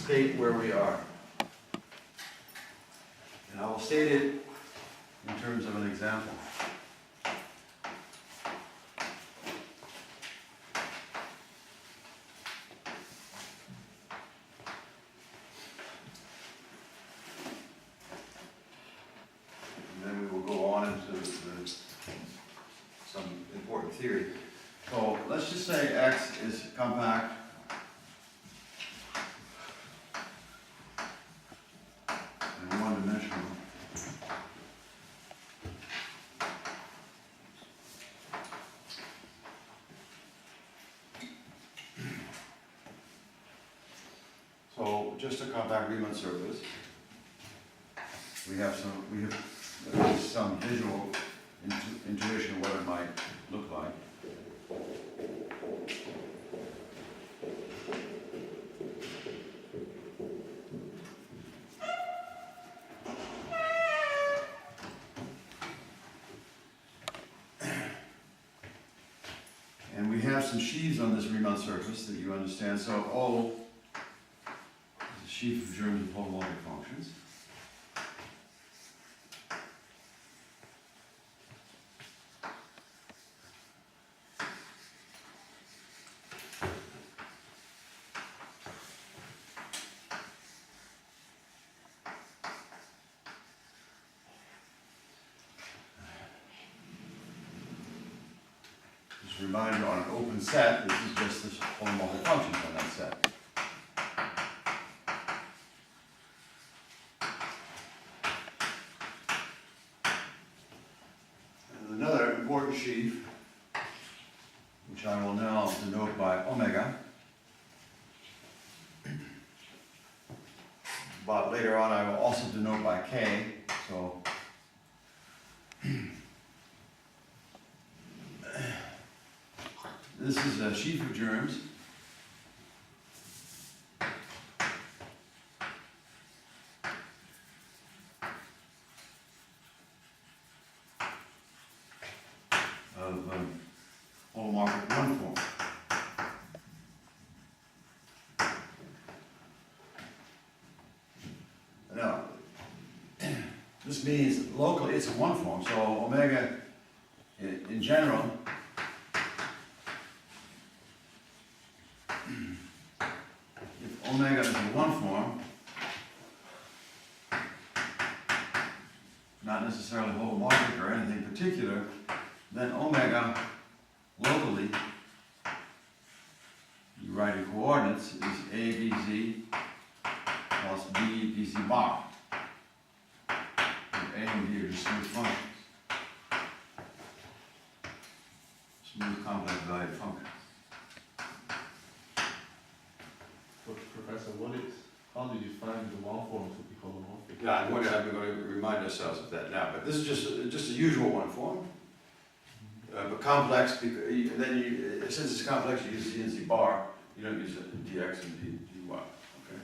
state where we are. And I will state it in terms of an example. And then we will go on into some important theory. So let's just say X is compact and one-dimensional. So just a compact Riemann surface. We have at least some visual intuition of what it might look like. And we have some sheaves on this Riemann surface that you understand. So O is a sheaf of germs of holomorphic functions. Reminder, on an open set, this is just the holomorphic functions on that set. And another important sheaf, which I will now denote by omega, but later on I will also denote by k, so this is a sheaf of germs of holomorphic one form. Now, this means locally it's a one form, so omega in general omega is in one form, not necessarily holomorphic or anything particular, then omega locally, you write in coordinates, is A, B, Z plus B, B, Z bar. And A and B are just smooth functions. Smooth complex valued functions. Professor, how do you find the one form to be holomorphic? Yeah, I'm going to remind ourselves of that now, but this is just a usual one form. But complex, then since it's complex, you use Z and Z bar, you don't use dx and dy, okay?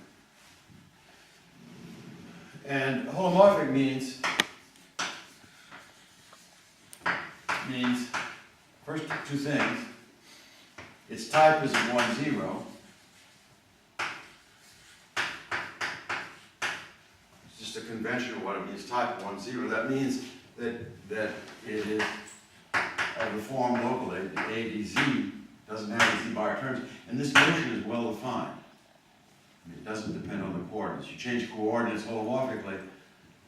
And holomorphic means first two things, its type is 1, 0. It's just a convention of what it means, type 1, 0. That means that it is of the form locally, the A, B, Z, doesn't have the Z bar terms, and this notion is well defined. It doesn't depend on the coordinates. You change coordinates holomorphically,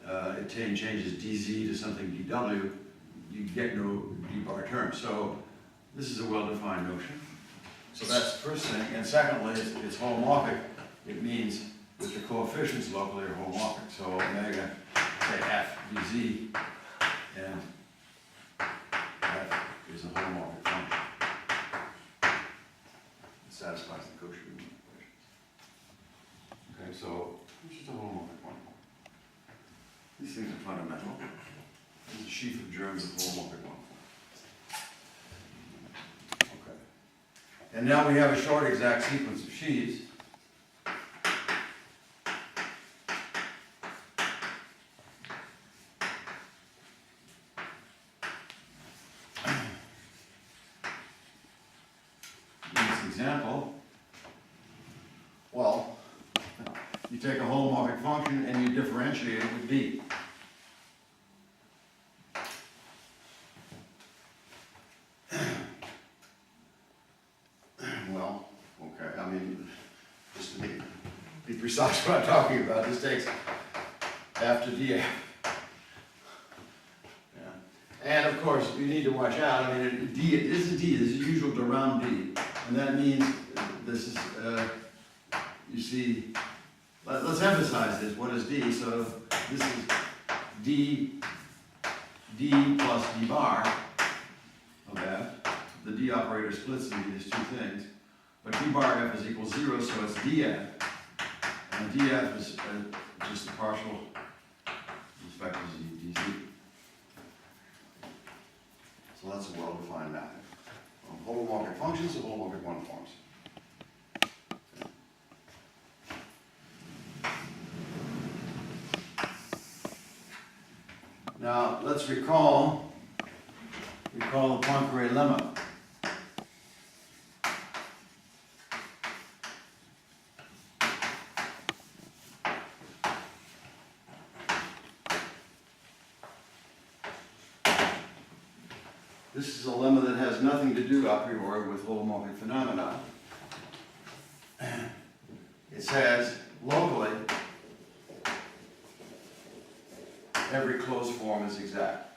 it changes dz to something dw, you get no D bar term. So this is a well-defined notion. So that's the first thing. And secondly, it's holomorphic. It means that the coefficients locally are holomorphic. So omega, say f dz, and f is a holomorphic function. It satisfies the Cauchy-Riemann equations. Okay, so it's just a holomorphic one. These things are fundamental. This is a sheaf of germs of holomorphic one. Okay. And now we have a short exact sequence of sheaves. In this example, well, take a holomorphic function and you differentiate it with D. Well, okay, I mean, just to be precise what I'm talking about, this takes f to df. And of course, you need to watch out. I mean, this is usual to round D. And that means this is, you see, let's emphasize this. What is D? So this is D plus D bar of f. The D operator splits into these two things. But D bar f is equal 0, so it's df. And df is just a partial with respect to z, dz. So that's a well-defined mapping from holomorphic functions to holomorphic one-forms. Now, let's recall the Poincare lemma. This is a lemma that has nothing to do a priori with holomorphic phenomena. It says locally every closed form is exact.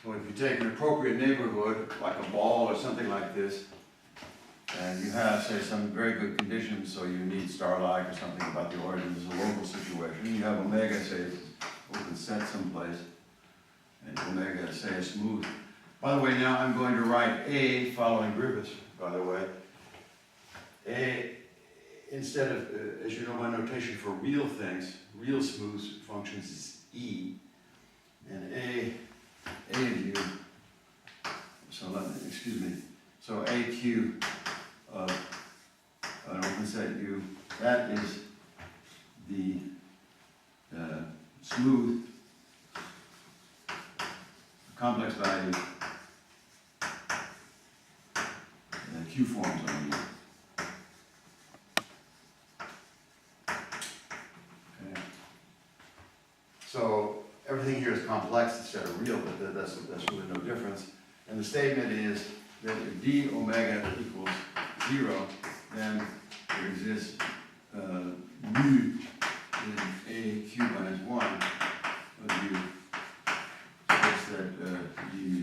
So if you take an appropriate neighborhood, like a ball or something like this, and you have, say, some very good conditions, so you need star-like or something about the origin, there's a local situation. You have omega, say, it's open set someplace, and omega, say, is smooth. By the way, now I'm going to write A following Griffiths, by the way. A, instead of, as you know, my notation for real things, real smooth functions is E, and A of U, so let me, excuse me, so AQ of an open set U, that is the smooth complex value Q forms on U. Okay. So everything here is complex instead of real, but that's really no difference. And the statement is that if d omega equals 0, then there exists mu in AQ minus 1 of U such that du is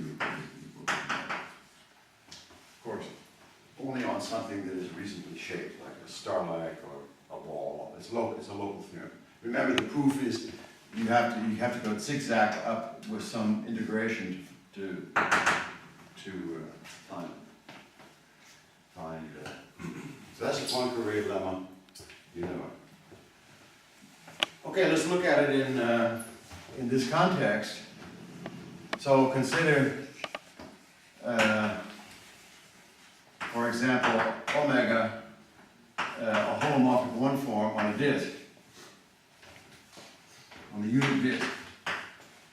equal to that. Of course, only on something that is reasonably shaped, like a star-like or a ball. It's a local theorem. Remember, the proof is you have to go zigzag up with some integration to find. So that's a Poincare lemma. You know it. Okay, let's look at it in this context. So consider, for example, omega, a holomorphic one form on a disk, on the unit disk.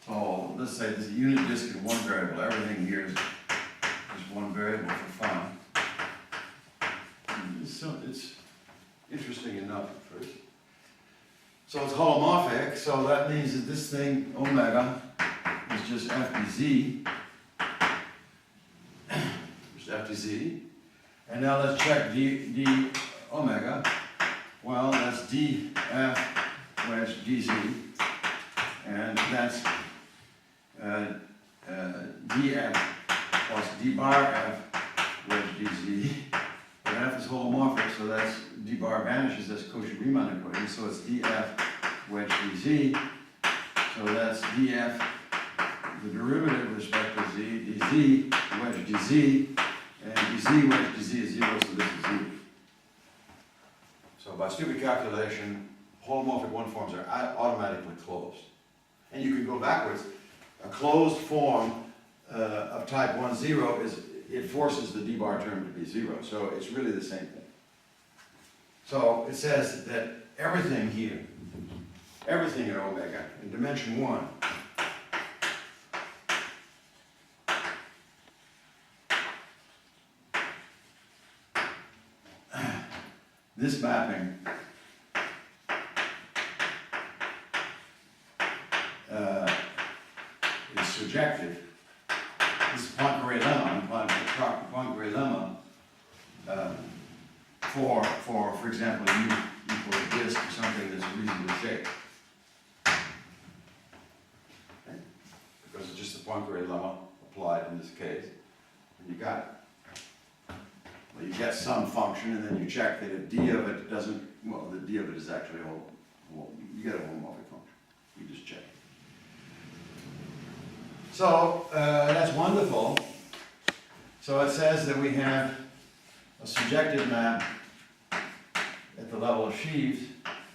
So let's say this unit disk is one variable. Everything here is just one variable for fun. It's interesting enough at first. So it's holomorphic, so that means that this thing, omega, is just f dz. Just f dz. And now let's check d omega. Well, that's df wedge dz. And that's df plus d bar f wedge dz. But f is holomorphic, so that's d bar vanishes, that's Cauchy-Riemann equation, so it's df wedge dz. So that's df, the derivative with respect to z, dz wedge dz, and dz wedge dz is 0, so this is 0. So by stupid calculation, holomorphic one forms are automatically closed. And you can go backwards. A closed form of type 1, 0 is, it forces the d bar term to be 0. So it's really the same thing. So it says that everything here, everything in omega in dimension 1. This mapping is surjective. This is Poincaré lemma, Poincaré lemma for example, U equal a disk or something that's reasonably shaped. Okay? Because it's just the Poincaré lemma applied in this case. And you got, well, you get some function, and then you check that if d of it doesn't, well, the d of it is actually you get a holomorphic function. You just check. So that's wonderful. So it says that we have a surjective map at the level of sheaves,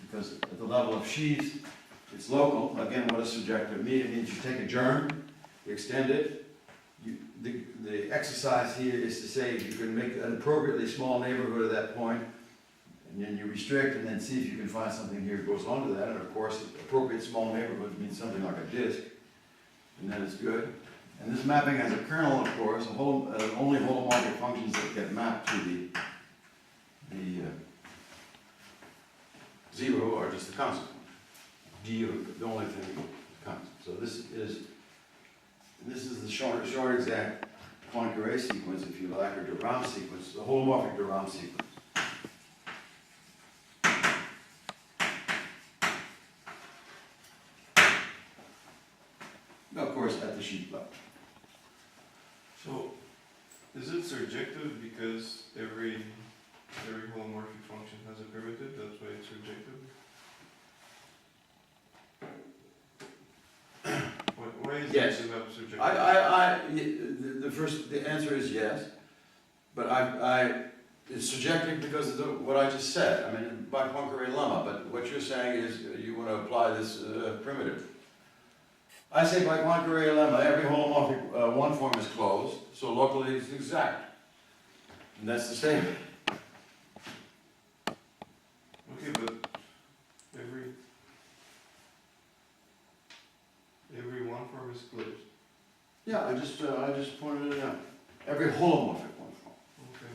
because at the level of sheaves, it's local. Again, what does surjective mean? It means you take a germ, you extend it. The exercise here is to say if you can make an appropriately small neighborhood of that point, and then you restrict, and then see if you can find something here that goes onto that. And of course, appropriate small neighborhood means something like a disk, and then it's good. And this mapping has a kernel, of course. Only holomorphic functions that get mapped to the 0 are just the constant function. D, the only thing constant. So this is the short exact Poincaré sequence, if you like, or de Rham sequence, the holomorphic de Rham sequence. Of course, at the sheet level. So, is it surjective because every holomorphic function has a primitive? That's why it's surjective. Why is Yes. this about surjective? The answer is yes, but it's subjective because of what I just said. I mean, by Poincaré lemma. But what you're saying is you want to apply this primitive. I say by Poincaré lemma, every holomorphic one form is closed, so locally it's exact, and that's the statement. Okay, but every one form is closed. Yeah, I just pointed it out. Every holomorphic one form. Okay.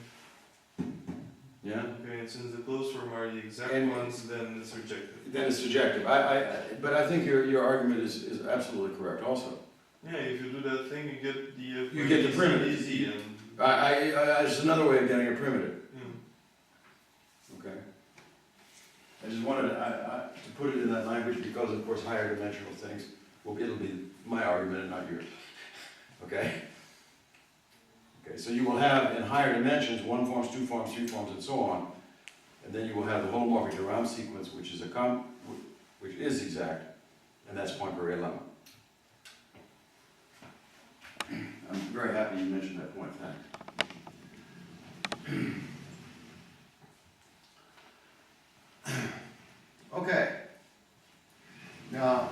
Yeah. Okay, and since the closed form are the exact ones, then it's surjective. Then it's subjective. But I think your argument is absolutely correct also. Yeah, if you do that thing, you get the You get the primitive. easy and It's another way of getting a primitive. yeah. Okay. I just wanted to put it in that language because, of course, higher dimensional things, it'll be my argument and not yours. Okay? Okay, so you will have in higher dimensions 1 forms, 2 forms, 3 forms, and so on. And then you will have the holomorphic de Rham sequence, which is exact, and that's Poincaré lemma. I'm very happy you mentioned that point. Thanks. Okay. Now,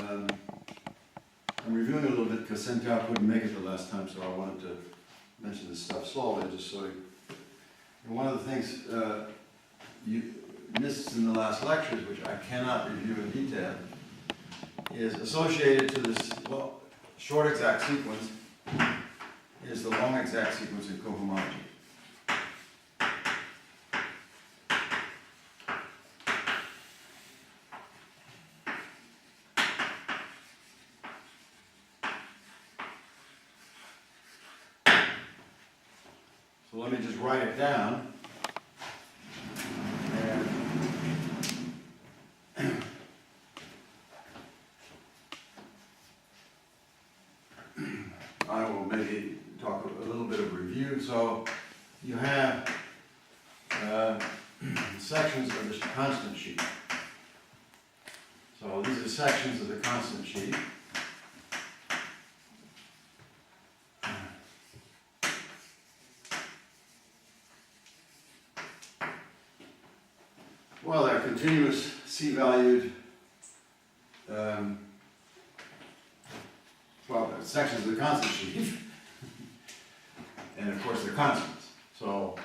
I'm reviewing a little bit because Santiago couldn't make it the last time, so I wanted to mention this stuff slowly, just so you. And one of the things you missed in the last lectures, which I cannot review in detail, is associated to this short exact sequence is the long exact sequence in cohomology. So let me just write it down. I will maybe talk a little bit of review. So you have sections of the constant sheet. So these are sections of the constant sheet. Well, they're continuous C-valued sections of the constant sheet. And of course they're constants. So,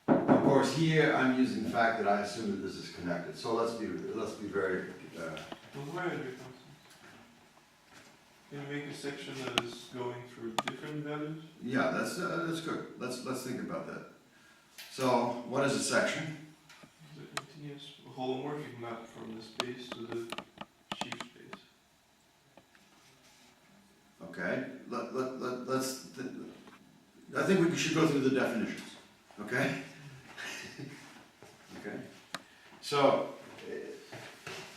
of course, here I'm using the fact that I assume that this is connected. So let's be very. Well, why are there constants? Can you make a section that is going through different values? Yeah, that's good. Let's think about that. So what is a section? It's a continuous holomorphic map from the space to the sheaf space. Okay. I think we should go through the definitions. Okay. Okay. So,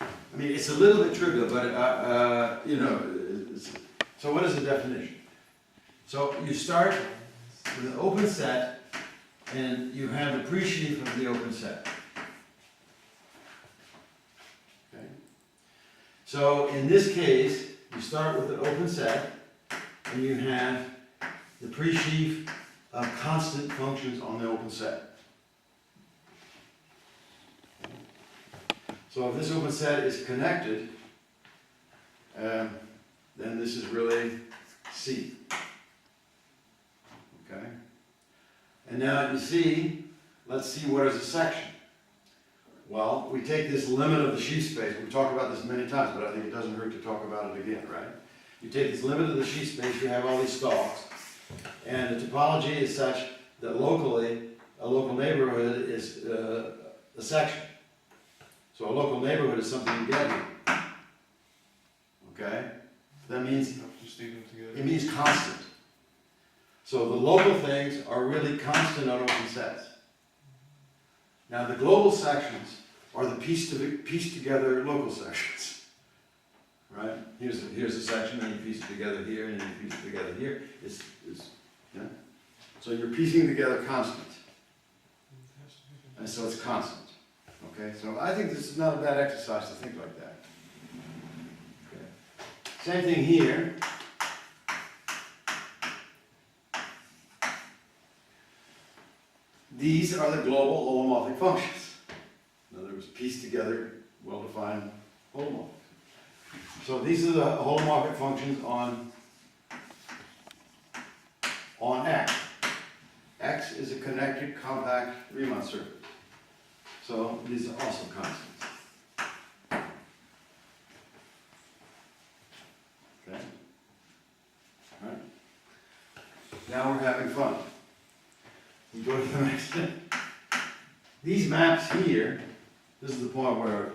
I mean, it's a little bit trivial, but you know. So what is the definition? So you start with an open set, and you have the pre-sheaf of the open set. Okay. So in this case, you start with an open set, and you have the pre-sheaf of constant functions on the open set. So if this open set is connected, then this is really C. Okay? And now you see, let's see what is a section. Well, we take this limit of the sheaf space. We've talked about this many times, but I think it doesn't hurt to talk about it again, right? You take this limit of the sheaf space, you have all these stalks, and the topology is such that locally, a local neighborhood is a section. So a local neighborhood is something you get here. Okay? That means You have to stick them together. it means constant. So the local things are really constant on open sets. Now the global sections are the pieced together local sections. Right? Here's a section, and you piece it together here, and then you piece it together here. Yeah? So you're piecing together constant. And so it's constant. Okay? So I think this is not a bad exercise to think like that. Okay. Same thing here. These are the global holomorphic functions. In other words, pieced together, well-defined holomorphic. So these are the holomorphic functions on X. X is a connected, compact Riemann surface. So these are also constants. Okay? All right. Now we're having fun. We go to the next thing. These maps here, this is the point where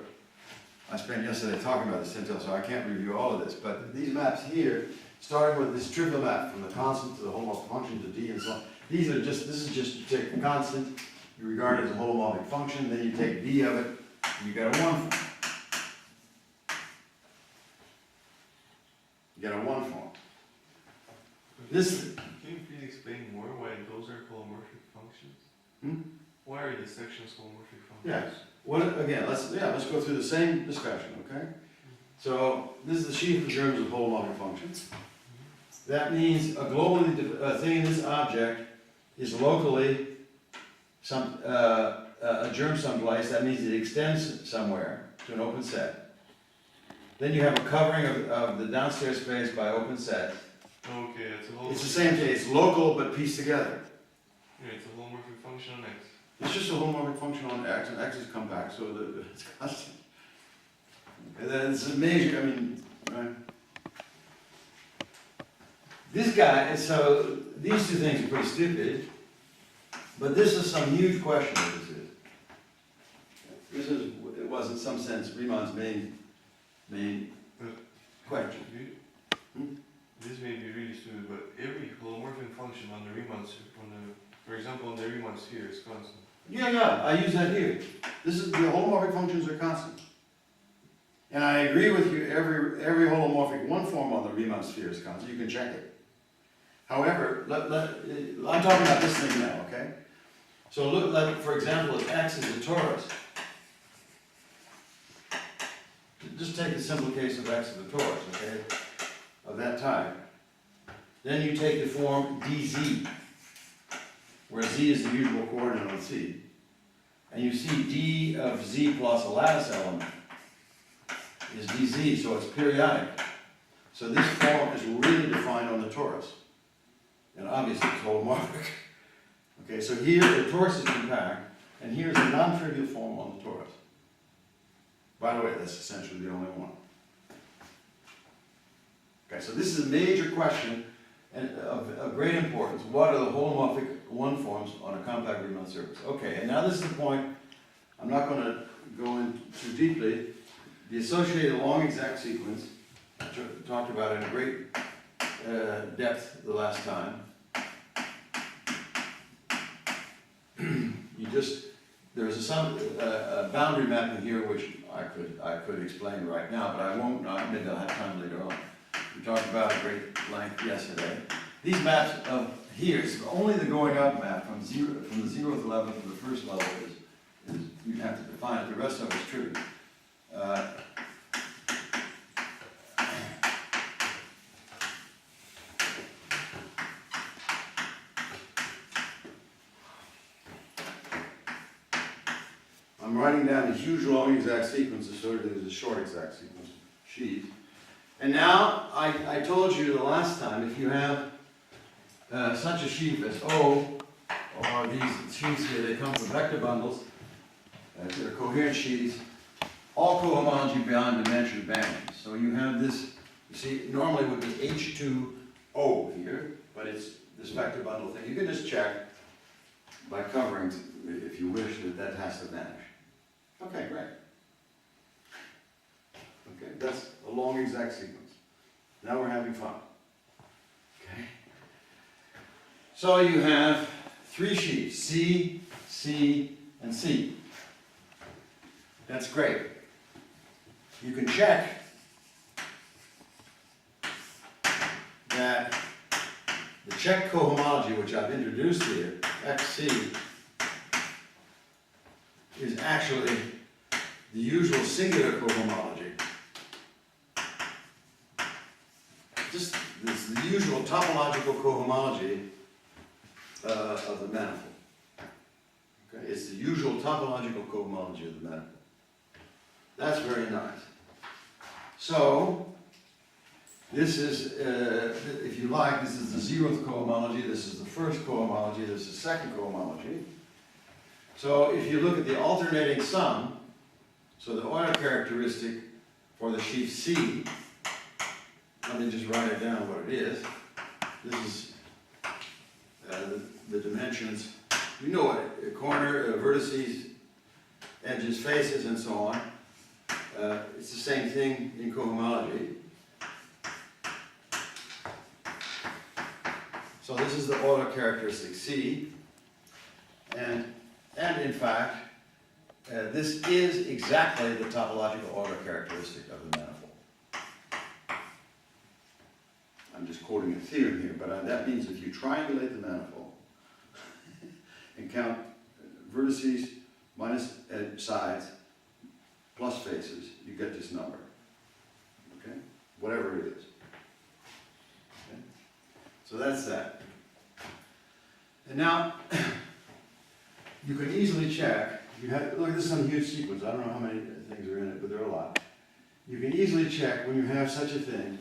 I spent yesterday talking about this until, so I can't review all of this, but these maps here, starting with this trivial map from the constant to the holomorphic function to D and so on. This is just, you take the constant, you regard it as a holomorphic function, then you take D of it, and you get a 1 form. You get a 1 form. This, Can you please explain more why those are holomorphic functions? Hmm? Why are the sections holomorphic functions? yes. Again, let's go through the same discussion, okay? So this is the sheaf of germs of holomorphic functions. That means a globally thing in this object is locally a germ someplace. That means it extends somewhere to an open set. Then you have a covering of the downstairs space by open set. Okay, it's a holomorphic. It's the same thing. It's local but pieced together. Yeah, it's a holomorphic function on X. It's just a holomorphic function on X, and X is compact, so it's constant. And then it's amazing. I mean, right? This guy, so these two things are pretty stupid, but this is some huge question that this is. It was in some sense Riemann's main question. This may be really stupid, but every holomorphic function on the Riemann for example, on the Riemann sphere is constant. Yeah, I use that here. The holomorphic functions are constant. And I agree with you, every holomorphic one form on the Riemann sphere is constant. You can check it. However, I'm talking about this thing now, okay? So look, for example, if X is a torus, just take the simple case of X as a torus, okay? Of that type. Then you take the form dz, where z is the usual coordinate on C. And you see d of z plus a lattice element is dz, so it's periodic. So this form is really defined on the torus. And obviously it's holomorphic. Okay, so here the torus is compact, and here's a non-trivial form on the torus. By the way, that's essentially the only one. Okay, so this is a major question and of great importance. What are the holomorphic one forms on a compact Riemann surface? Okay, and now this is the point. I'm not going to go in too deeply. The associated long exact sequence, which I talked about in great depth the last time. There's a boundary mapping here which I could explain right now, but I won't. Maybe I'll have time later on. We talked about at great length yesterday. These maps here is only the going up map from the 0th level to the first level is you have to define it. The rest of it is trivial. I'm writing down a huge long exact sequence associated with a short exact sequence, sheaves. And now, I told you the last time, if you have such a sheaf as O, or these sheaves here, they come from vector bundles, they're coherent sheaves, all cohomology beyond dimension vanishes. So you have this, you see, normally would be H2O here, but it's this vector bundle thing. You can just check by covering, if you wish, that has to vanish. Okay, great. Okay, that's a long exact sequence. Now we're having fun. Okay. So you have three sheaves, C, C, and C. That's great. You can check that the check cohomology, which I've introduced here, XC, is actually the usual singular cohomology. Just this is the usual topological cohomology of the manifold. Okay, it's the usual topological cohomology of the manifold. That's very nice. So this is, if you like, this is the 0th cohomology. This is the first cohomology. This is the second cohomology. So if you look at the alternating sum, so the Euler characteristic for the sheaf C, let me just write it down what it is. This is the dimensions. You know it, a corner, vertices, edges, faces, and so on. It's the same thing in cohomology. So this is the Euler characteristic C, and in fact, this is exactly the topological Euler characteristic of the manifold. I'm just quoting a theorem here, but that means if you triangulate the manifold and count vertices minus sides plus faces, you get this number. Okay? Whatever it is. Okay? So that's that. And now, you can easily check, look, this is some huge sequence. I don't know how many things are in it, but there are a lot. You can easily check when you have such a thing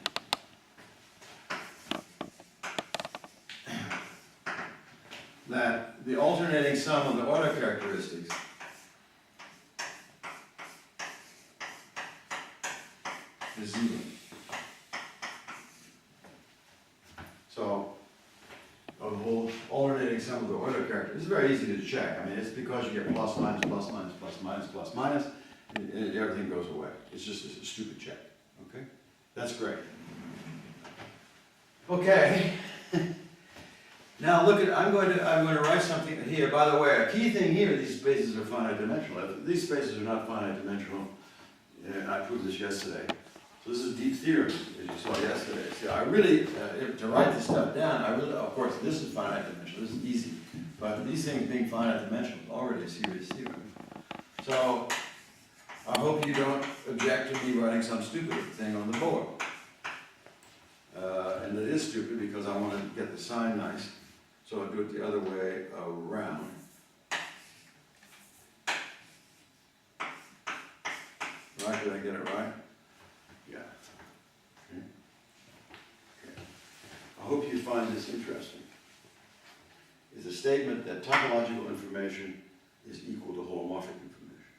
that the alternating sum of the Euler characteristics is 0. So, of the whole alternating sum of the Euler character, it's very easy to check. I mean, it's because you get plus, minus, plus, minus, plus, minus, plus, minus, and everything goes away. It's just a stupid check. Okay? That's great. Okay. Now look at, I'm going to write something here. By the way, a key thing here, these spaces are finite dimensional. If these spaces are not finite dimensional, and I proved this yesterday. So this is a deep theorem, as you saw yesterday. See, I really, to write this stuff down, of course, this is finite dimensional. This is easy. But these things being finite dimensional is already a serious theorem. So I hope you don't object to me writing some stupid thing on the board. And it is stupid because I want to get the sign nice. So I'll do it the other way around. Right, did I get it right? Yeah. Okay. Okay. I hope you find this interesting. It's a statement that topological information is equal to holomorphic information.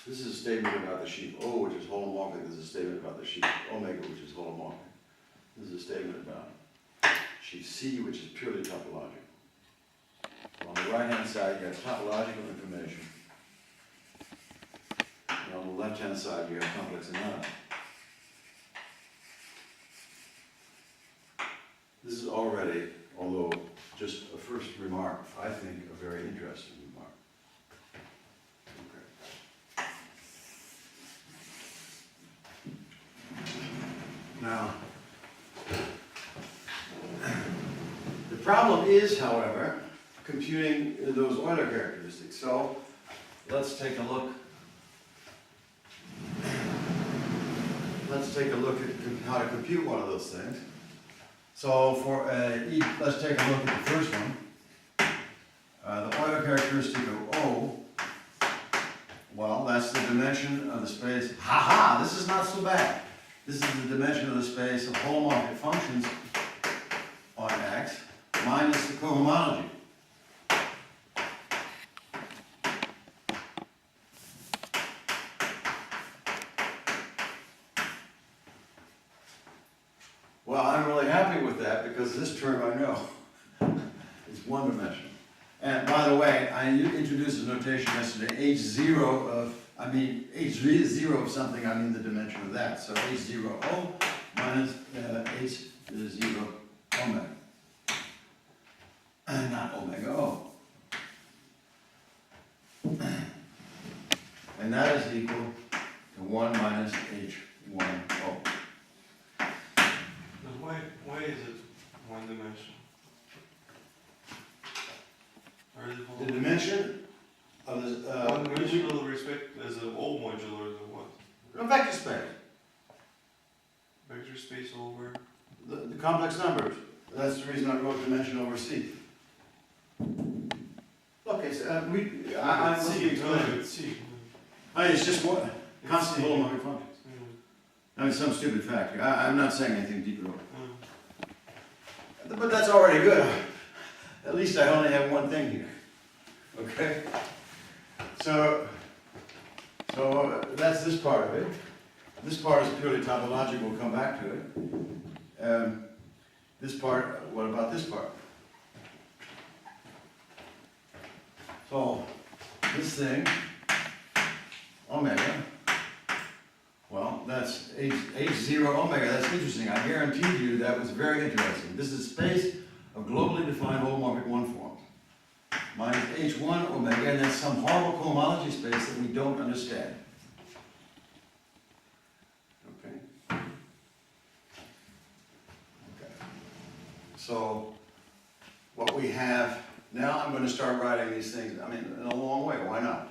This is a statement about the sheaf O, which is holomorphic. This is a statement about the sheaf omega, which is holomorphic. This is a statement about sheaf C, which is purely topological. So on the right-hand side, you have topological information. And on the left-hand side, you have complex analysis. This is already, although just a first remark, I think a very interesting remark. Okay. Now, the problem is, however, computing those Euler characteristics. So let's take a look. Let's take a look at how to compute one of those things. So for let's take a look at the first one. The Euler characteristic of O, well, that's the dimension of the space. Ha-ha! This is not so bad. This is the dimension of the space of holomorphic functions on X minus the cohomology. Well, I'm really happy with that because this term I know is one dimensional. And by the way, I introduced a notation yesterday, H0 of H0 of something, I mean the dimension of that. So H0O minus H0 omega. Not omega O. And that is equal to 1 minus H1O. Why is it one dimension? Or is it The dimension of this, one dimensional respect as an O modular as a what? a vector space, Vector space over. the complex numbers. That's the reason I wrote dimension over C. Okay, so I'm C, it's C. It's just one constant holomorphic function. I mean, some stupid fact here. I'm not saying anything deep at all. But that's already good. At least I only have one thing here. Okay? So that's this part of it. This part is purely topological. We'll come back to it. This part, what about this part? So this thing, omega, well, that's H0 omega. That's interesting. I guarantee you that was very interesting. This is space of globally defined holomorphic one forms. Minus H1 omega, and that's some horrible cohomology space that we don't understand. Okay. Okay. So what we have now, I'm going to start writing these things. I mean, in a long way. Why not?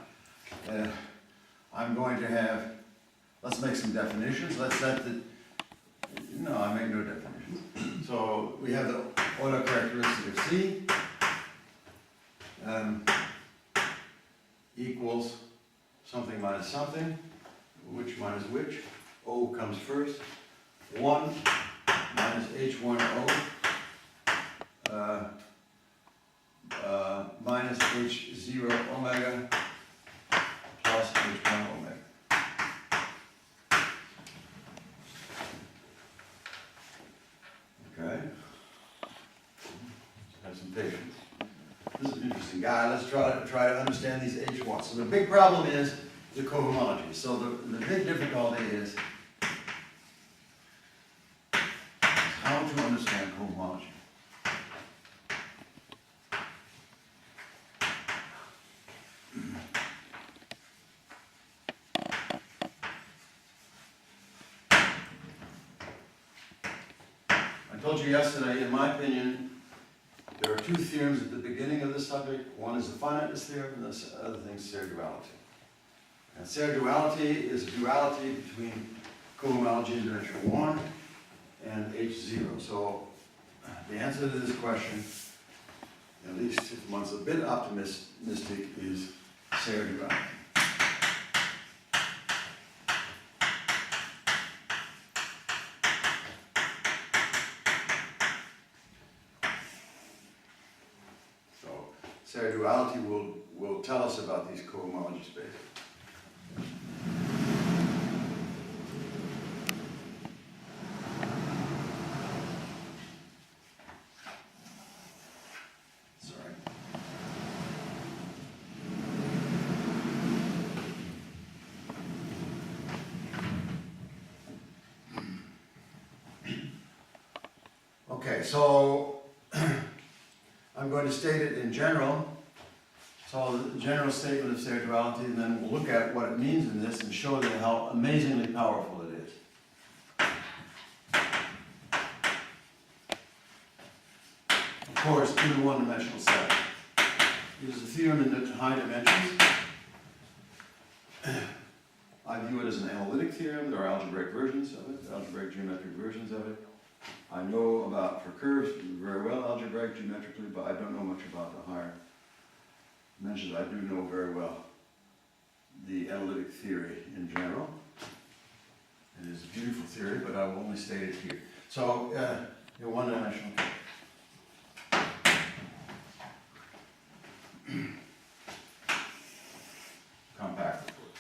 I'm going to have. Let's make some definitions. Let's set the. No, I make no definitions. So we have the Euler characteristic of C equals something minus something, which minus which. O comes first. 1 minus H1O minus H0 omega plus H1 omega. Okay. Have some patience. This is an interesting guy. Let's try to understand these H1s. So the big problem is the cohomology. So the big difficulty is how to understand cohomology. I told you yesterday, in my opinion, there are two theorems at the beginning of this subject. One is the finiteness theorem, and the other thing is Serre duality. And Serre duality is a duality between cohomology in dimension 1 and H0. So the answer to this question, at least if one's a bit optimistic, is Serre duality. Serre duality will tell us about these cohomology spaces. Sorry. Okay, so I'm going to state it in general. So the general statement of Serre duality, and then we'll look at what it means in this and show you how amazingly powerful it is. Of course, in a one-dimensional set. It is a theorem in the high dimensions. I view it as an analytic theorem. There are algebraic versions of it, algebraic geometric versions of it. I know about, for curves, very well algebraic geometrically, but I don't know much about the higher dimensions. I do know very well the analytic theory in general. It is a beautiful theory, but I will only state it here. So, in one-dimensional case. Compact, of course.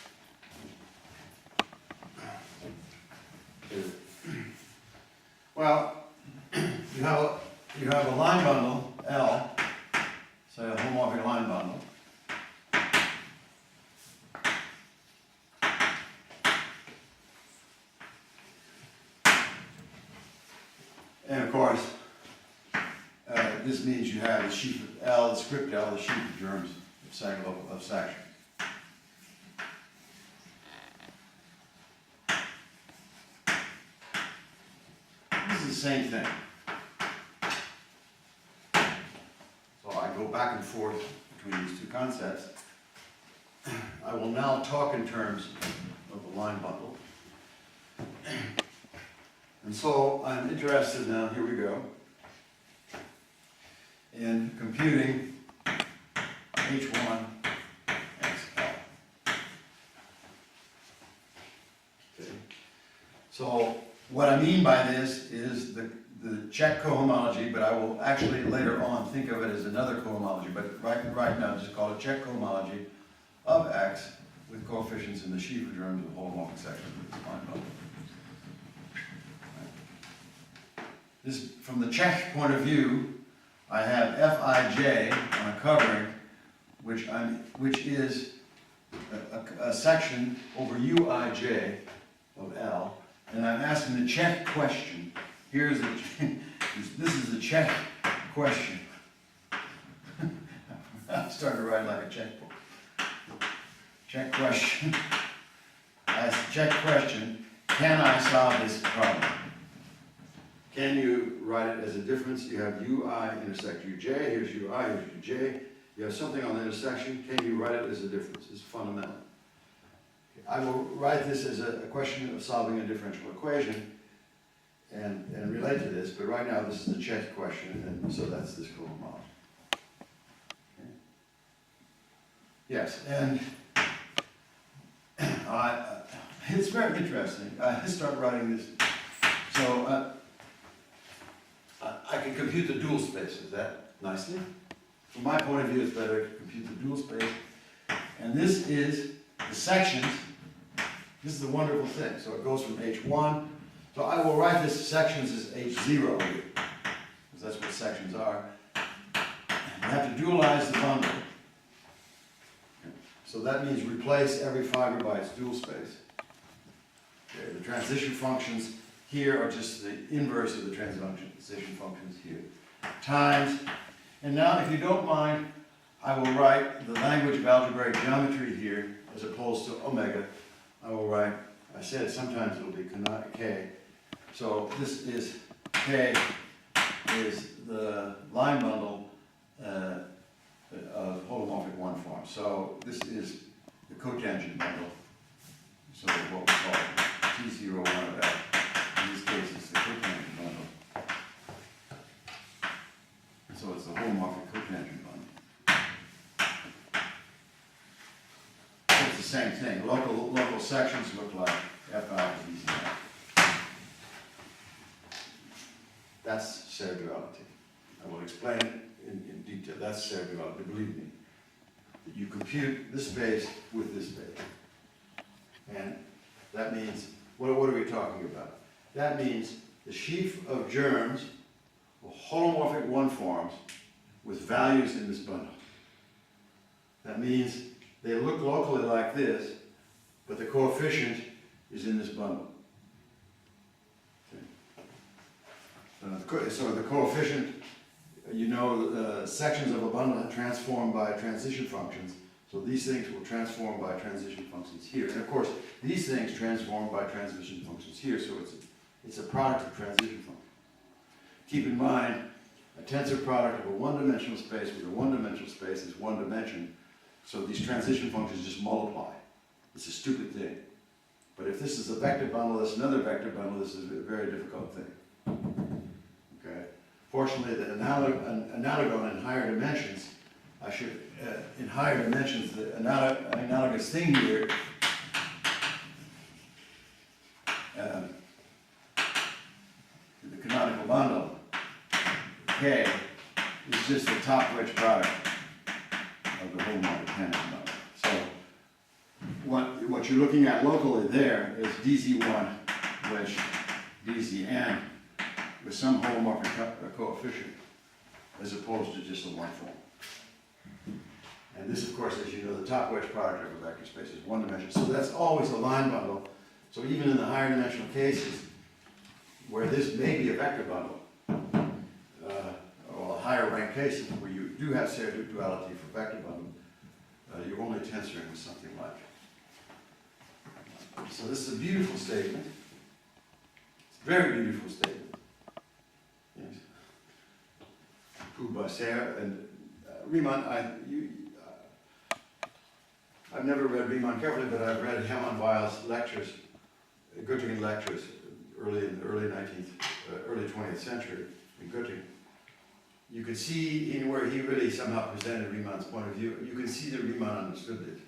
Well, you have a line bundle, L, say a homomorphic line bundle. And of course, this means you have a sheaf of L, the script L, the sheaf of germs of sections. This is the same thing. So I go back and forth between these two concepts. I will now talk in terms of the line bundle. And so I'm interested now, here we go, in computing H1 XL. Okay. So what I mean by this is the check cohomology, but I will actually later on think of it as another cohomology, but right now just call it check cohomology of X with coefficients in the sheaf of germs of holomorphic sections with this line bundle. This, from the check point of view, I have Fij on a covering, which is a section over Uij of L, and I'm asking the check question. This is the check question. I'm starting to write like a checkbook. Check question. I ask the check question, can I solve this problem? Can you write it as a difference? You have Ui intersect Uj, here's Ui, here's Uj. You have something on the intersection, can you write it as a difference? It's fundamental. I will write this as a question of solving a differential equation and relate to this, but right now this is the check question, and so that's this cohomology. Okay. Yes, and it's very interesting. I start writing this. So I can compute the dual spaces that nicely. From my point of view, it's better to compute the dual space. And this is the sections. This is the wonderful thing. So it goes from H1. So I will write this sections as H0 here, because that's what sections are. You have to dualize the bundle. So that means replace every fiber by its dual space. Okay, the transition functions here are just the inverse of the transition functions here. Times, and now if you don't mind, I will write the language of algebraic geometry here as opposed to omega. I will write, I said sometimes it'll be k. So this is k is the line bundle of holomorphic one form. So this is the cotangent bundle. So what we call T01 of L. In this case, it's the cotangent bundle. So it's the holomorphic cotangent bundle. So it's the same thing. Local sections look like Fi is easy. That's Serre duality. I will explain it in detail. That's Serre duality, believe me. That you compute this space with this space. And that means, what are we talking about? That means the sheaf of germs of holomorphic one-forms with values in this bundle. That means they look locally like this, but the coefficient is in this bundle. Okay. So the coefficient, you know, sections of a bundle are transformed by transition functions. So these things will transform by transition functions here. And of course, these things transform by transition functions here. So it's a product of transition functions. Keep in mind, a tensor product of a one-dimensional space with a one-dimensional space is one dimension. So these transition functions just multiply. It's a stupid thing. But if this is a vector bundle, that's another vector bundle, this is a very difficult thing. Okay. Fortunately, the analogon in higher dimensions, in higher dimensions, the analogous thing here, the canonical bundle, K, is just the top wedge product of the holomorphic tangent bundle. So what you're looking at locally there is dz1 wedge dzn with some holomorphic coefficient as opposed to just a one form. And this, of course, as you know, the top wedge product of a vector space is one dimension. So that's always a line bundle. So even in the higher dimensional cases, where this may be a vector bundle, or higher rank cases where you do have Serre duality for vector bundle, you're only tensoring with something like. So this is a beautiful statement. It's a very beautiful statement. Yes. Proved by Serre and Riemann. I've never read Riemann carefully, but I've read Hermann Weil's lectures, Göttingen lectures, early 20th century in Göttingen. You could see in where he really somehow presented Riemann's point of view, you can see that Riemann understood it.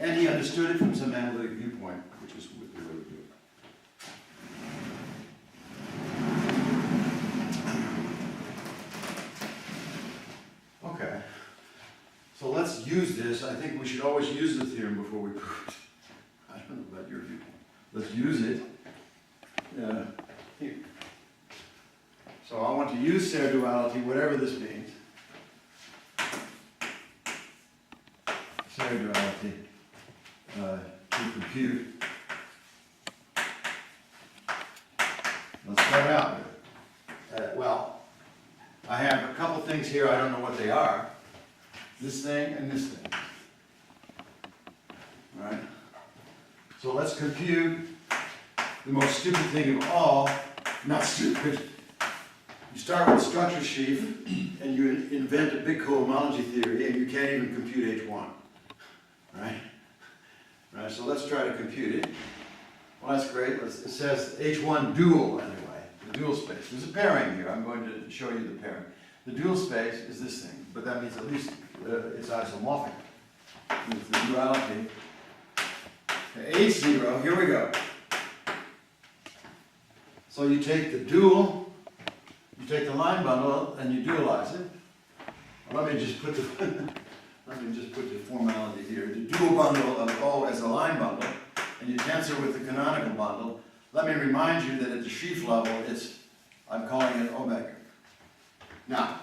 And he understood it from some analytic viewpoint, which was really good. Okay, so let's use this. I think we should always use the theorem before we prove it. I don't know about your viewpoint. Let's use it. Here. So I want to use Serre duality, whatever this means. Serre duality to compute. Let's start out with it. Well, I have a couple things here, I don't know what they are. This thing and this thing. All right? So let's compute the most stupid thing of all, not stupid. You start with a structure sheaf and you invent a big cohomology theory and you can't even compute H1. Right? Right, so let's try to compute it. Well, that's great. It says H1 dual anyway, the dual space. There's a pairing here. I'm going to show you the pairing. The dual space is this thing, but that means at least it's isomorphic. It's the duality. H0, here we go. So you take the dual, you take the line bundle and you dualize it. Well, let me just put the formality here. The dual bundle of O as a line bundle, and you tensor with the canonical bundle. Let me remind you that at the sheaf level, I'm calling it omega. Now,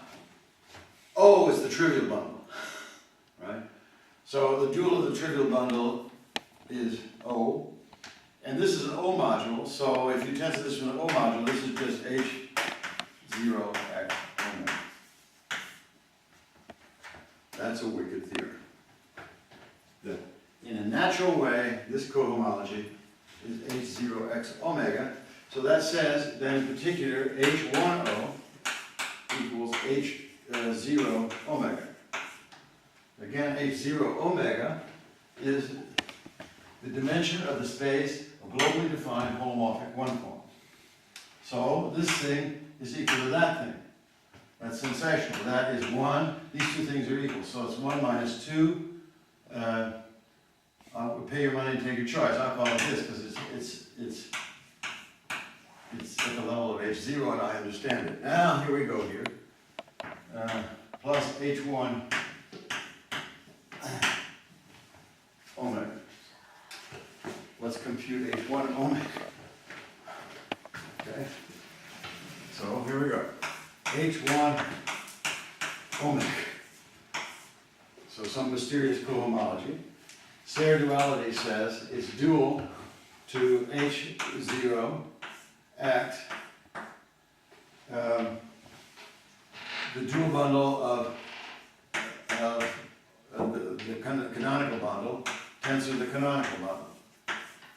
O is the trivial bundle, right? So the dual of the trivial bundle is O, and this is an O module, so if you tensor this from an O module, this is just H0 x omega. That's a wicked theorem. That in a natural way, this cohomology is H0 x omega, so that says that in particular H1O equals H0 omega. Again, H0 omega is the dimension of the space of globally defined holomorphic one form. So this thing is equal to that thing. That's sensational. That is 1. These two things are equal. So it's 1 minus 2. I'll pay your money and take your choice. I call it this because it's at the level of H0 and I understand it. Now, here we go here. plus H1 omega. Let's compute H1 omega. Okay? So here we go. H1 omega. So some mysterious cohomology. Serre duality says it's dual to H0 at the dual bundle of the canonical bundle, tensor the canonical bundle.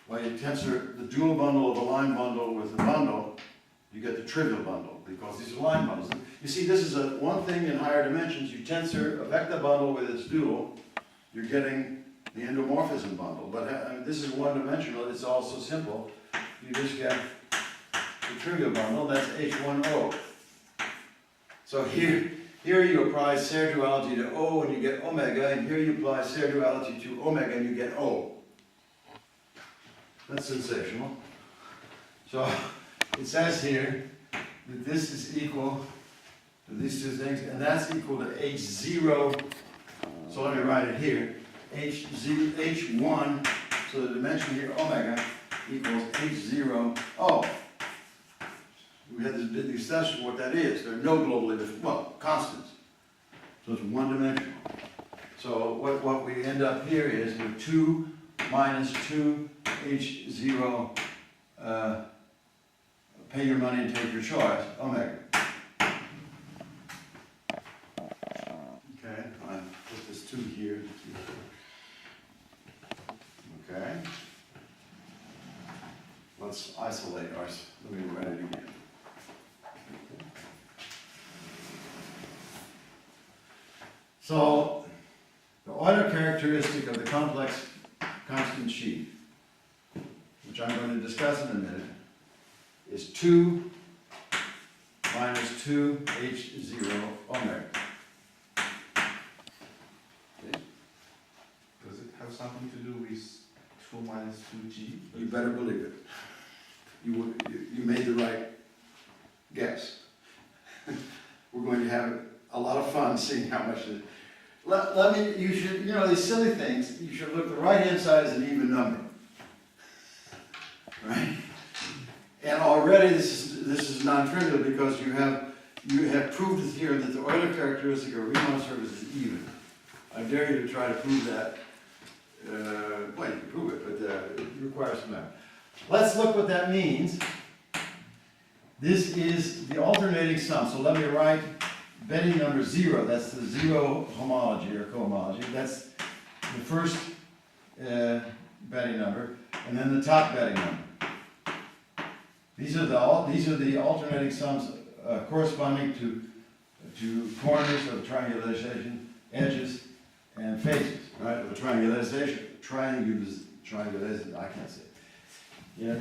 When you tensor the dual bundle of a line bundle with a bundle, you get the trivial bundle, because these are line bundles. You see, this is one thing in higher dimensions. You tensor a vector bundle with its dual, you're getting the endomorphism bundle. But this is one-dimensional. It's also simple. You just get the trivial bundle, that's H1O. So here you apply Serre duality to O and you get omega, and here you apply Serre duality to omega and you get O. That's sensational. So it says here that this is equal to these two things, and that's equal to H0. So let me write it here. H1, so the dimension here, omega, equals H0 O. We had this big discussion what that is. There are no globally different, well, constants. So it's one-dimensional. So what we end up here is with 2 minus 2 H0, pay your money and take your choice, omega. Okay, I put this 2 here. Okay. Let's isolate ours. Let me write it again. So, the Euler characteristic of the complex constant sheaf, which I'm going to discuss in a minute, is 2 minus 2 H0 omega. Okay. Does it have something to do with 2 minus 2g? You better believe it. You made the right guess. We're going to have a lot of fun seeing how much it. You should, these silly things, you should look, the right-hand side is an even number. Right? And already this is non-trivial because you have proved it here that the Euler characteristic of a Riemann surface is even. I dare you to try to prove that. Well, you can prove it, but it requires some math. Let's look what that means. This is the alternating sum. So let me write Betty number 0. That's the 0 homology or cohomology. That's the first Betty number, and then the top Betty number. These are the alternating sums corresponding to corners of triangulation, edges, and faces, right? Of a triangulation, triangulation. I can't say it. Yeah.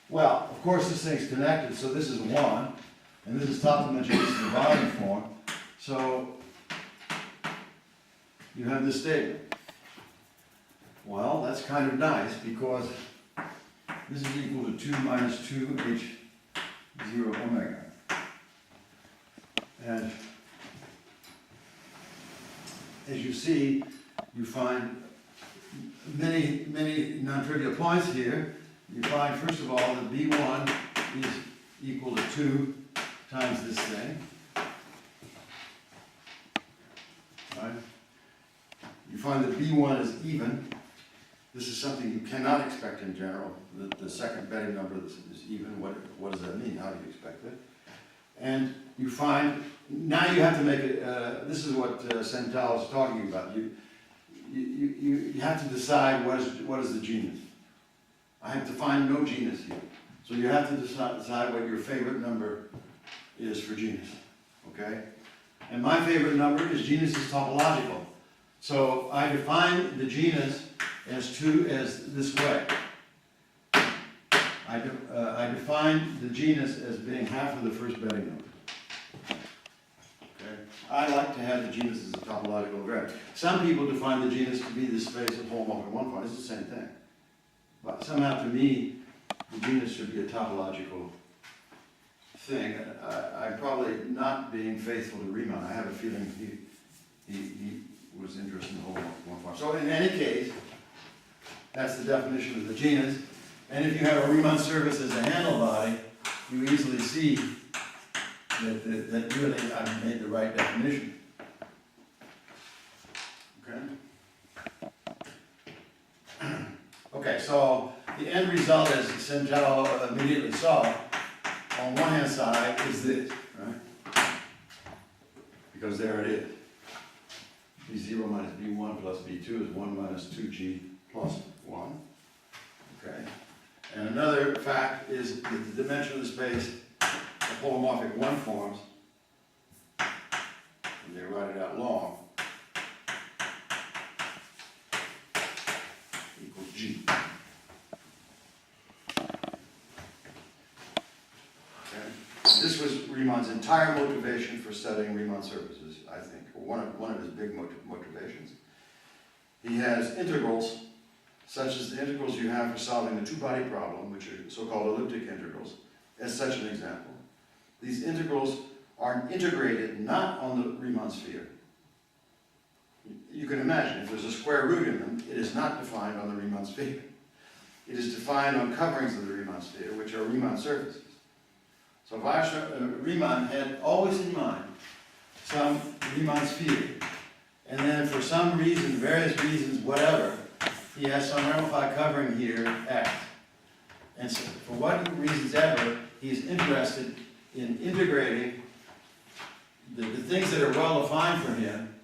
Well, of course, this thing's connected. So this is 1, and this is top dimension. This is the volume form. So you have this statement. Well, that's kind of nice because this is equal to 2 minus 2 H0 omega. And as you see, you find many non-trivial points here. You find, first of all, that B1 is equal to 2 times this thing. Right? You find that B1 is even. This is something you cannot expect in general. The second Betty number is even. What does that mean? How do you expect it? And you find, now you have to make it, this is what Santal is talking about. You have to decide what is the genus. I have to find no genus here. So you have to decide what your favorite number is for genus. Okay? And my favorite number is genus is topological. So I define the genus as this way. I define the genus as being half of the first Betty number. Okay? I like to have the genus as a topological invariant. Some people define the genus to be the space of holomorphic one point. It's the same thing. But somehow to me, the genus should be a topological thing. I'm probably not being faithful to Riemann. I have a feeling he was interested in the holomorphic form. So in any case, that's the definition of the genus. And if you have a Riemann surface as a handle body, you easily see that really I've made the right definition. Okay? Okay, so the end result, as Santel immediately saw, on one hand side is this, right? Because there it is. B0 minus B1 plus B2 is 1 minus 2G plus 1. Okay. And another fact is that the dimension of the space of holomorphic 1 forms, and they write it out long, equals G. This was Riemann's entire motivation for studying Riemann surfaces, I think, or one of his big motivations. He has integrals, such as the integrals you have for solving the two-body problem, which are so-called elliptic integrals, as such an example. These integrals are integrated not on the Riemann sphere. You can imagine, if there's a square root in them, it is not defined on the Riemann sphere. It is defined on coverings of the Riemann sphere, which are Riemann surfaces. So Riemann had always in mind some Riemann sphere, and then for some reason, various reasons, whatever, he has some ramified covering here, X. And so for what reasons ever, he's interested in integrating the things that are well defined for him,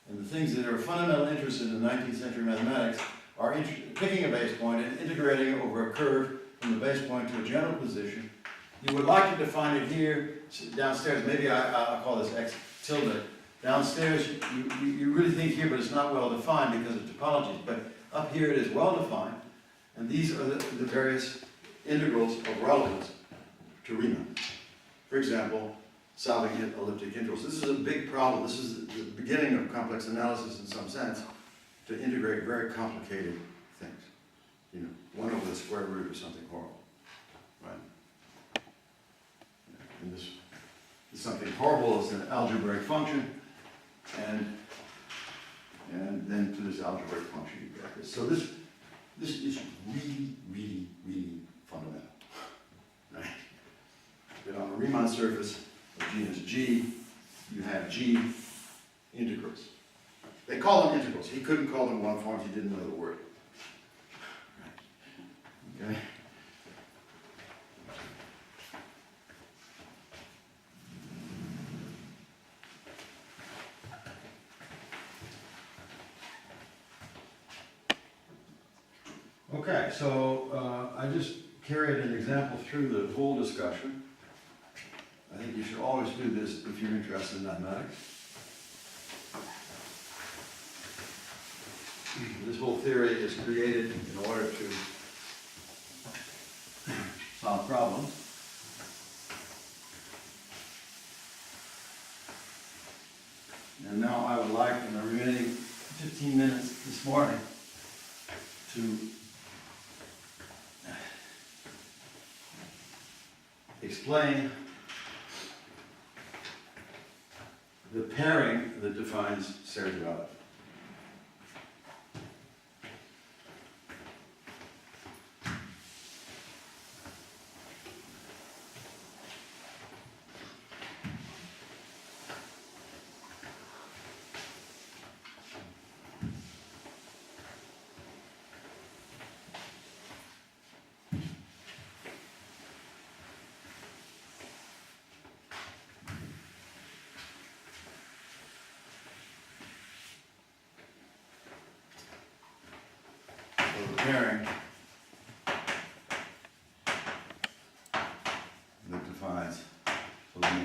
and the things that are of fundamental interest in the 19th century mathematics are picking a base point and integrating over a curve from the base point to a general position. You would like to define it here, downstairs, maybe I'll call this X tilde. Downstairs, you really think here, but it's not well defined because of topologies. But up here it is well defined, and these are the various integrals of relevance to Riemann. For example, solving elliptic integrals. This is a big problem. This is the beginning of complex analysis in some sense, to integrate very complicated things. You know, 1 over the square root of something horrible, right? And this is something horrible as an algebraic function, and then to this algebraic function you get this. So this is really, really, really fundamental, right? That on a Riemann surface of genus G, you have G integrals. They call them integrals. He couldn't call them one forms, he didn't know the word. Right. Okay? Okay, so I just carried an example through the whole discussion. I think you should always do this if you're interested in mathematics. This whole theory is created in order to solve problems. And now I would like, in the remaining 15 minutes this morning, to explain the pairing that defines Serre duality. Pairing that defines, so let me,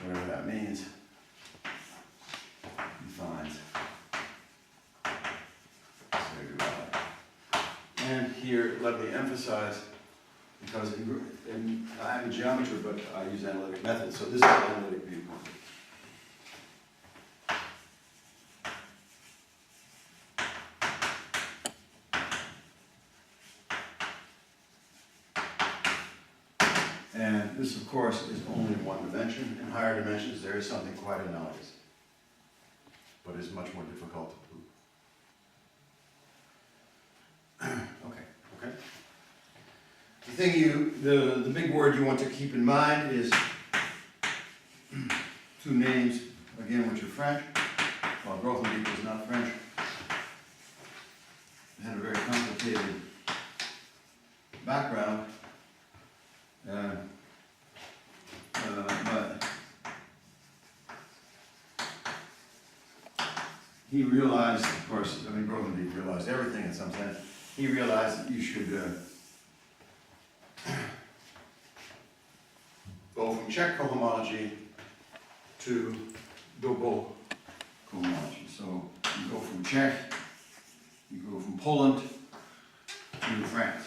whatever that means, defines Serre duality. And here, let me emphasize, because I'm a geometer, but I use analytic methods, so this is an analytic viewpoint. And this, of course, is only one dimension. In higher dimensions, there is something quite analogous, but it's much more difficult to prove. Okay. The thing the big word you want to keep in mind is two names, again, which are French. Well, Grothendieck was not French. It had a very complicated background. But he realized, of course, I mean, Grothendieck realized everything in some sense. He realized that you should go from Czech cohomology to Dolbeault cohomology. So you go from Czech, you go from Poland to France.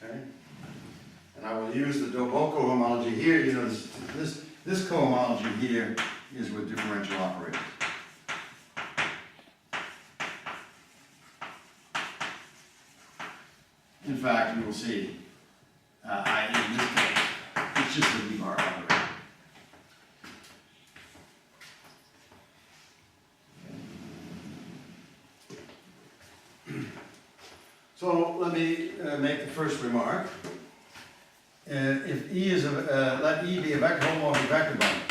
Okay, and I will use the Dolbeault cohomology here. You know, this cohomology here is with differential operators. In fact, you will see, in this case, it's just a Lebar operator. So let me make the first remark. If E is let E be a vector homomorphic vector bundle.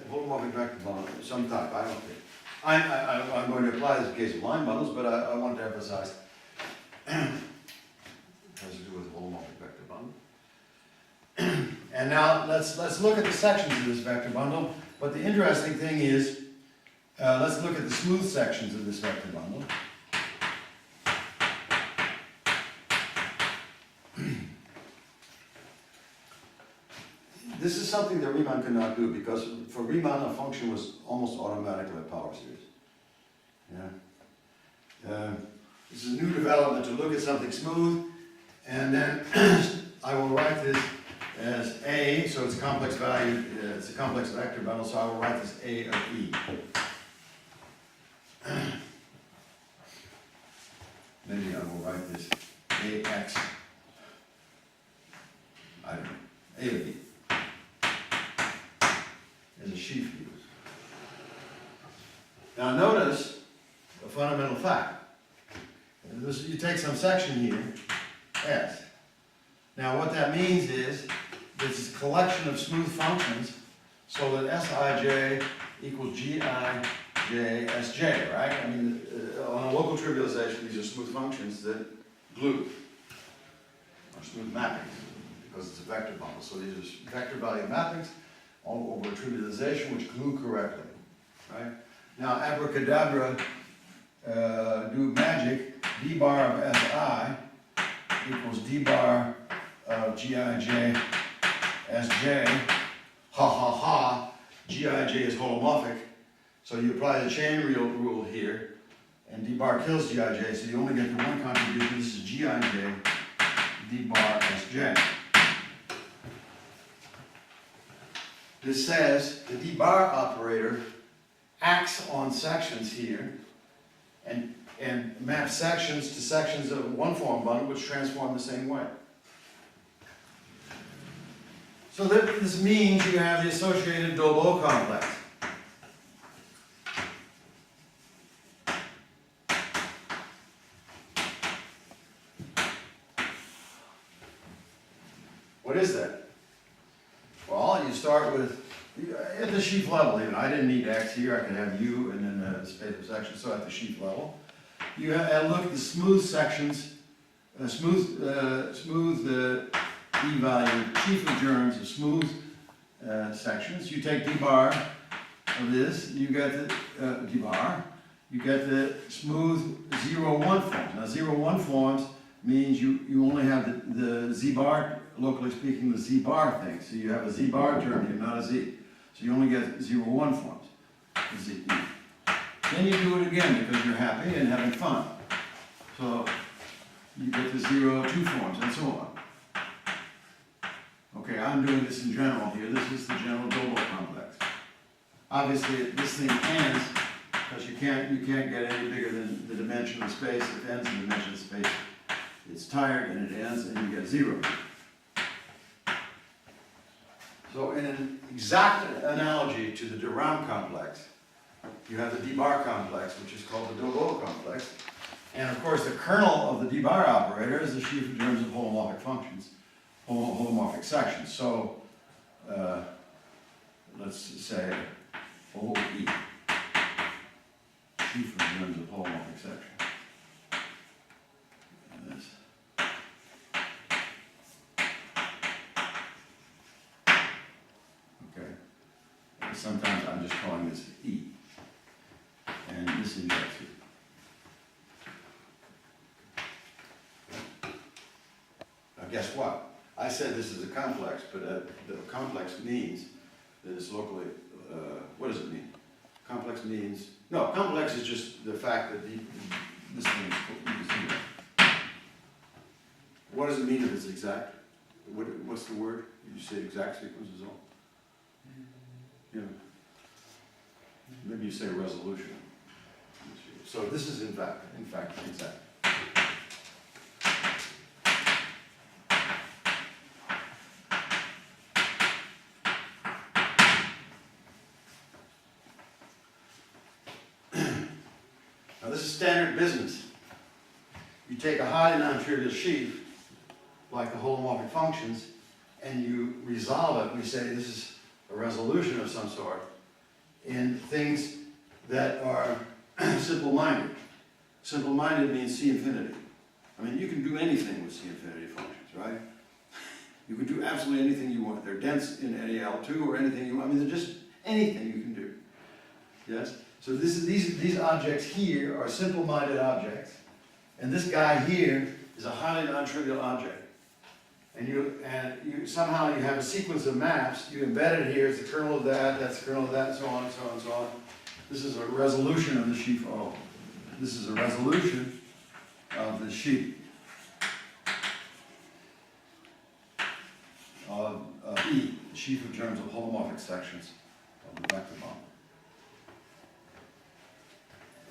Holomorphic vector bundle of some type, I don't care. I'm going to apply this in case of line bundles, but I want to emphasize it has to do with holomorphic vector bundle. And now let's look at the sections of this vector bundle. But the interesting thing is, let's look at the smooth sections of this vector bundle. This is something that Riemann could not do, because for Riemann a function was almost automatically a power series. Yeah. This is a new development to look at something smooth, and then I will write this as A, so it's complex value, it's a complex vector bundle, so I will write this A of E. Maybe I will write this AX, I don't know, A of E. As a sheaf use. Now notice a fundamental fact. You take some section here, S. Now what that means is this is a collection of smooth functions, so that Sij equals Gij Sj, right? I mean, on a local trivialization, these are smooth functions that glue, or smooth mappings, because it's a vector bundle. So these are vector value mappings over a trivialization which glue correctly, right? Now abracadabra, do magic, d bar of Si equals d bar of Gij Sj, ha ha ha, Gij is holomorphic, so you apply the chain rule here, and d bar kills Gij, so you only get the one contribution. This is Gij, d bar Sj. This says the d bar operator acts on sections here and maps sections to sections of one form bundle which transform the same way. So this means you have the associated Dolbeault complex. What is that? Well, you start with, at the sheaf level even, I didn't need X here, I could have U and then a space of sections, so at the sheaf level. You have, look at the smooth sections, smooth E value, sheaf of germs of smooth sections. You take d bar of this, you get the d bar, you get the smooth 0, 1 forms. Now 0, 1 forms means you only have the z bar, locally speaking, the z bar thing. So you have a z bar term here, not a z. So you only get 0, 1 forms. Then you do it again because you're happy and having fun. So you get the 0, 2 forms, and so on. Okay, I'm doing this in general here. This is the general Dolbeault complex. Obviously, this thing ends because you can't get any bigger than the dimension of space. It ends in the dimension of space. It's tired and it ends and you get 0. So in an exact analogy to the de Rham complex, you have the d-bar complex, which is called the Dolbeault complex. And of course, the kernel of the d-bar operator is the sheaf of terms of holomorphic functions, holomorphic sections. So let's say OE, sheaf of terms of holomorphic section. And this. Okay. Sometimes I'm just calling this E. And this injects it. Now guess what? I said this is a complex, but the complex means that it's locally, what does it mean? Complex means, no, complex is just the fact that this thing is zero. What does it mean if it's exact? What's the word? You say exact sequence is all? Yeah. Maybe you say resolution. So this is in fact exact. Now this is standard business. You take a highly non-trivial sheaf, like the holomorphic functions, and you resolve it. We say this is a resolution of some sort in things that are simple-minded. Simple-minded means C infinity. I mean, you can do anything with C infinity functions, right? You can do absolutely anything you want. They're dense in any L2 or anything you want. I mean, they're just anything you can do. Yes? So these objects here are simple-minded objects. And this guy here is a highly non-trivial object. And somehow you have a sequence of maps, you embed it here, it's the kernel of that, that's the kernel of that, and so on, and so on, and so on. This is a resolution of the sheaf O. This is a resolution of the sheaf of E, the sheaf of terms of holomorphic sections of the vector bond.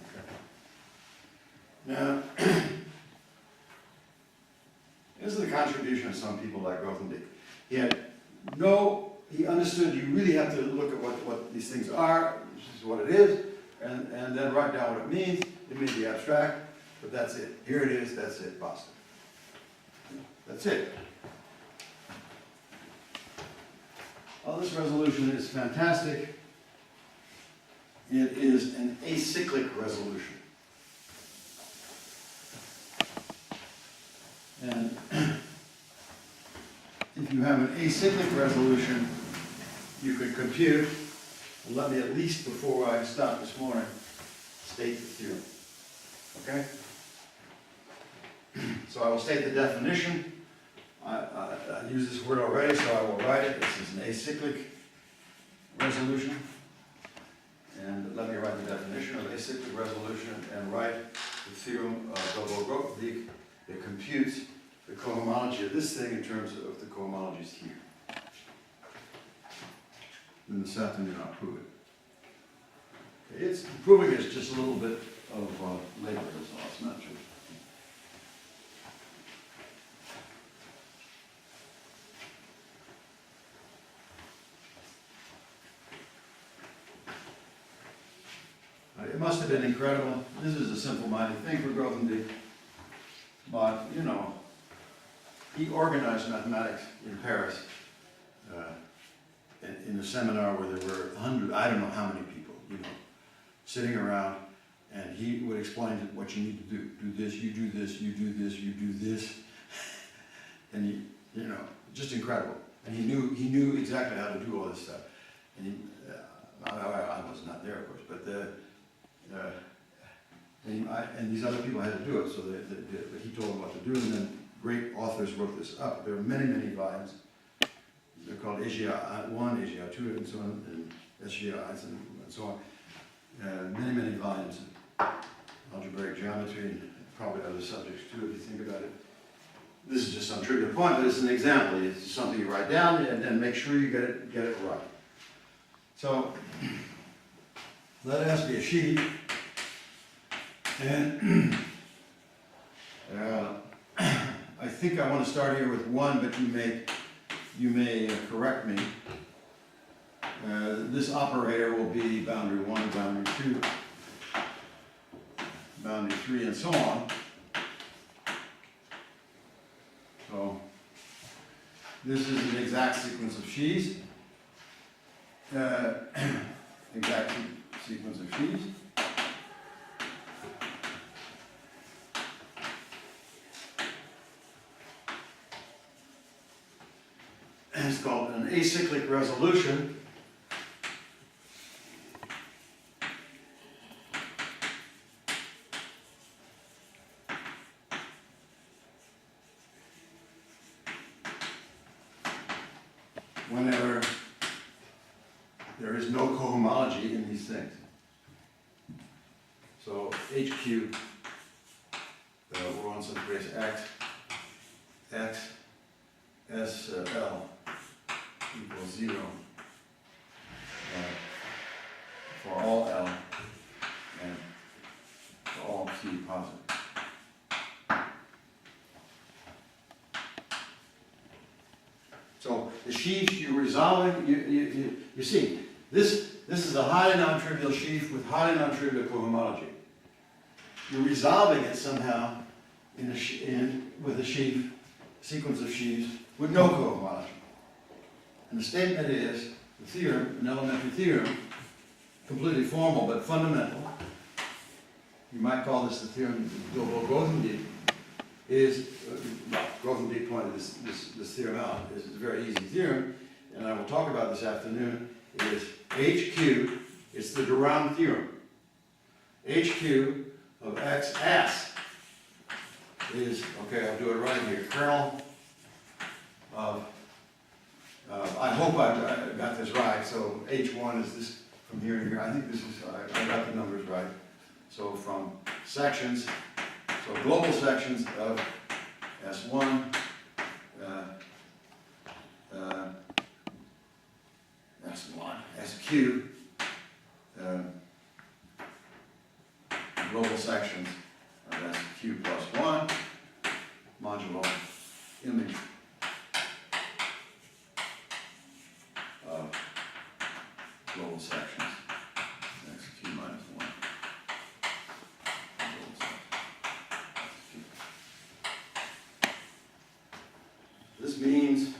Okay. Now, this is the contribution of some people like Grothendieck. He understood you really have to look at what these things are, this is what it is, and then write down what it means. It may be abstract, but that's it. Here it is, that's it, basta. That's it. Well, this resolution is fantastic. It is an acyclic resolution. And if you have an acyclic resolution, you could compute, let me at least before I stop this morning, state the theorem. Okay? So I will state the definition. I use this word already, so I will write it. This is an acyclic resolution. And let me write the definition of acyclic resolution and write the theorem of Dolbeault that computes the cohomology of this thing in terms of the cohomologies here. Then this afternoon I'll prove it. Okay, proving it's just a little bit of labor, that's all. It's not true. It must have been incredible. This is a simple-minded thing for Grothendieck. But, you know, he organized mathematics in Paris in a seminar where there were 100, I don't know how many people, you know, sitting around, and he would explain what you need to do. Do this, you do this, you do this, you do this. And you know, just incredible. And he knew exactly how to do all this stuff. And I was not there, of course, but and these other people had to do it, so but he told them what to do, and then great authors wrote this up. There are many, many volumes. They're called AGI 1, AGI 2, and so on, and SGIs, and so on. many, many volumes of algebraic geometry and probably other subjects too, if you think about it. This is just some trivial point, but it's an example. It's something you write down and then make sure you get it right. So let S be a sheaf, and I think I want to start here with 1, but you may correct me. This operator will be boundary 1, boundary 2, boundary 3, and so on. So this is an exact sequence of sheaves. Exact sequence of sheaves. And it's called an acyclic resolution. Whenever there is no cohomology in these things. So HQ, we're on some base X, SL equals 0 for all L and for all Q positive. So the sheaf you're resolving, you see, this is a highly non-trivial sheaf with highly non-trivial cohomology. You're resolving it somehow with a sheaf, sequence of sheaves with no cohomology. And the statement is, the theorem, an elementary theorem, completely formal but fundamental. You might call this the theorem of Dolbeault is, Grothendieck pointed this theorem out. It's a very easy theorem, and I will talk about this afternoon. It is HQ, it's the Durand theorem. HQ of XS is, okay, I'll do it right here, kernel of, I hope I got this right, so H1 is this from here to here. I think this is, I got the numbers right. So from sections, so global sections of S1, S1, SQ, global sections of SQ plus 1, modulo image of global sections, SQ minus 1. This means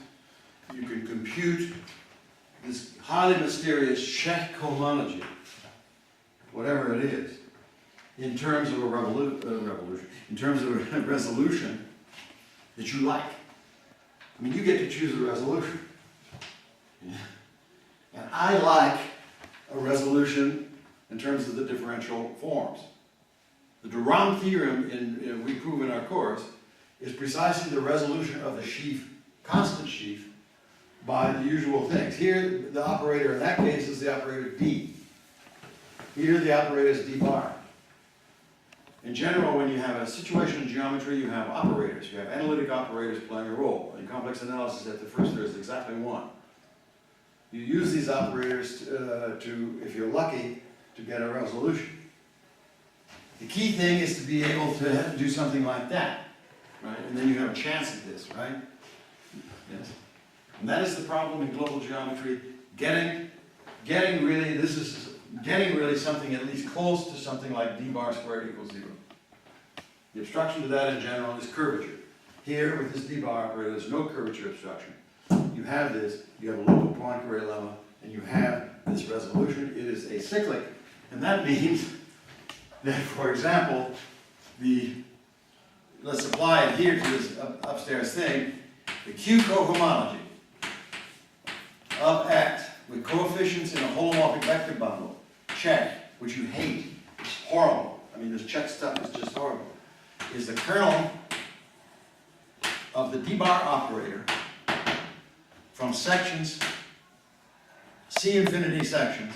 you can compute this highly mysterious Czech cohomology, whatever it is, in terms of a revolution, in terms of a resolution that you like. I mean, you get to choose a resolution. And I like a resolution in terms of the differential forms. The Durand theorem, we prove in our course, is precisely the resolution of the sheaf, constant sheaf, by the usual things. Here, the operator in that case is the operator D. Here, the operator is D bar. In general, when you have a situation in geometry, you have operators. You have analytic operators playing a role. In complex analysis, at the first there is exactly one. You use these operators to, if you're lucky, to get a resolution. The key thing is to be able to do something like that, right? And then you have a chance at this, right? Yes. And that is the problem in global geometry, getting really something at least close to something like d bar squared equals 0. The obstruction to that in general is curvature. Here, with this d bar operator, there's no curvature obstruction. You have this, you have a local Poincare lemma, and you have this resolution. It is acyclic, and that means that, for example, let's apply it here to this upstairs thing, the Q cohomology of X with coefficients in a holomorphic vector bundle, Czech, which you hate, it's horrible. I mean, this Czech stuff is just horrible, is the kernel of the d bar operator from sections, C infinity sections,